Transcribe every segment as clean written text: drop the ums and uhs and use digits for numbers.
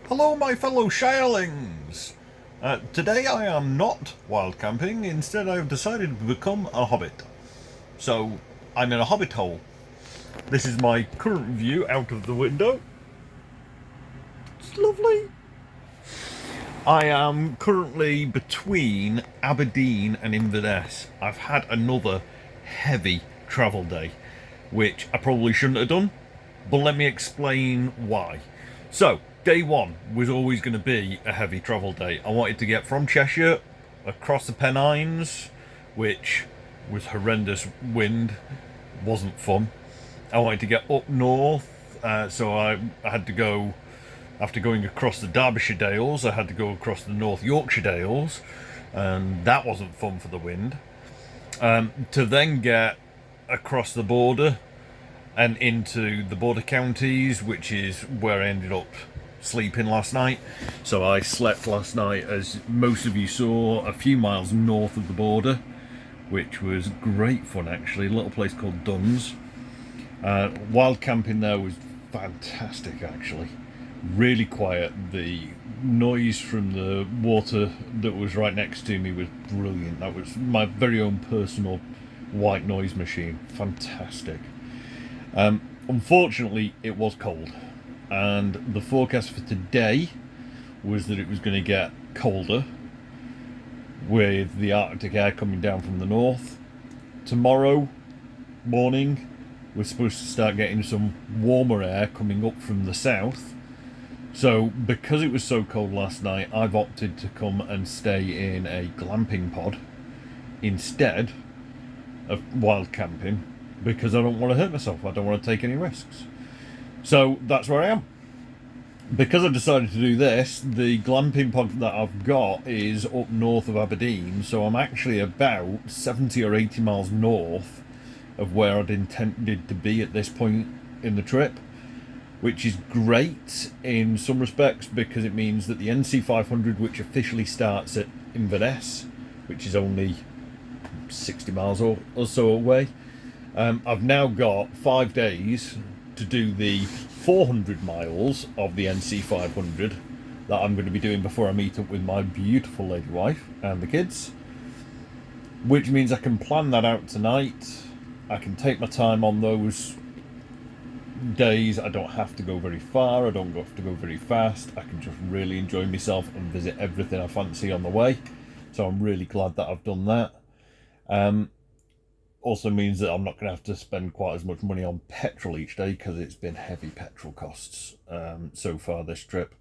Hello, my fellow Shirelings! Today I am not wild camping, instead I have decided to become a hobbit. So, I'm in a hobbit hole. This is my current view out of the window. It's lovely. I am currently between Aberdeen and Inverness. I've had another heavy travel day, which I probably shouldn't have done, but let me explain why. So, day one was always going to be a heavy travel day. I wanted to get from Cheshire across the Pennines, which was horrendous wind, wasn't fun. I wanted to get up north, so I had to go, after going across the Derbyshire Dales, I had to go across the North Yorkshire Dales, and that wasn't fun for the wind. To then get across the border and into the border counties, which is where I ended up sleeping last night. So I slept last night, as most of you saw, a few miles north of the border, which was great fun actually. A little place called Duns. Wild camping there was fantastic actually. Really quiet. The noise from the water that was right next to me was brilliant. That was my very own personal white noise machine. Fantastic. Unfortunately, it was cold, and the forecast for today was that it was going to get colder with the Arctic air coming down from the north. Tomorrow morning, we're supposed to start getting some warmer air coming up from the south. So, because it was so cold last night, I've opted to come and stay in a glamping pod instead of wild camping, because I don't want to hurt myself. I don't want to take any risks. So that's where I am. Because I decided to do this, the glamping pod that I've got is up north of Aberdeen, so I'm actually about 70 or 80 miles north of where I'd intended to be at this point in the trip, which is great in some respects because it means that the nc500, which officially starts at Inverness, which is only 60 miles or so away, I've now got 5 days to do the 400 miles of the nc500 that I'm going to be doing before I meet up with my beautiful lady wife and the kids, which means I can plan that out tonight. I can take my time on those days. I don't have to go very far, I don't have to go very fast. I can just really enjoy myself and visit everything I fancy on the way. So I'm really glad that I've done that. Also means that I'm not going to have to spend quite as much money on petrol each day, because it's been heavy petrol costs so far this trip.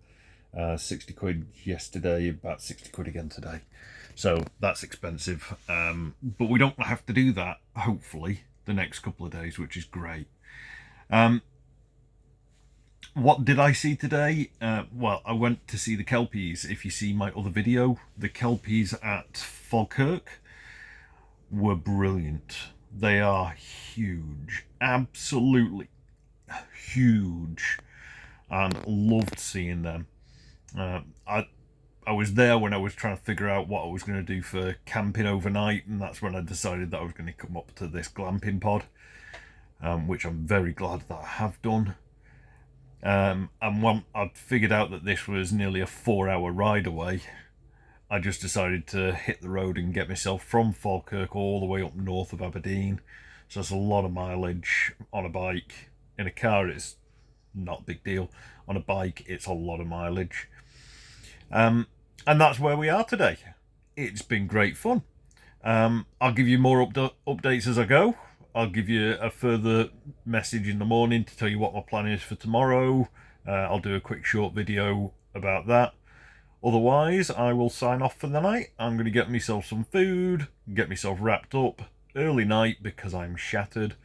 60 quid yesterday, about 60 quid again today. So that's expensive. But we don't have to do that, hopefully, the next couple of days, which is great. What did I see today? Well, I went to see the Kelpies. If you see my other video, the Kelpies at Falkirk were brilliant. They are huge, absolutely huge, and loved seeing them. I was there when I was trying to figure out what I was going to do for camping overnight, and that's when I decided that I was going to come up to this glamping pod, which I'm very glad that I have done. And when I'd figured out that this was nearly a 4-hour ride away, I just decided to hit the road and get myself from Falkirk all the way up north of Aberdeen. So it's a lot of mileage on a bike. In a car, it's not a big deal. On a bike, it's a lot of mileage. And that's where we are today. It's been great fun. I'll give you more updates as I go. I'll give you a further message in the morning to tell you what my plan is for tomorrow. I'll do a quick short video about that. Otherwise, I will sign off for the night. I'm going to get myself some food, get myself wrapped up, early night because I'm shattered,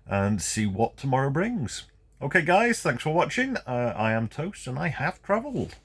and see what tomorrow brings. Okay guys, thanks for watching. I am Toast and I have travelled.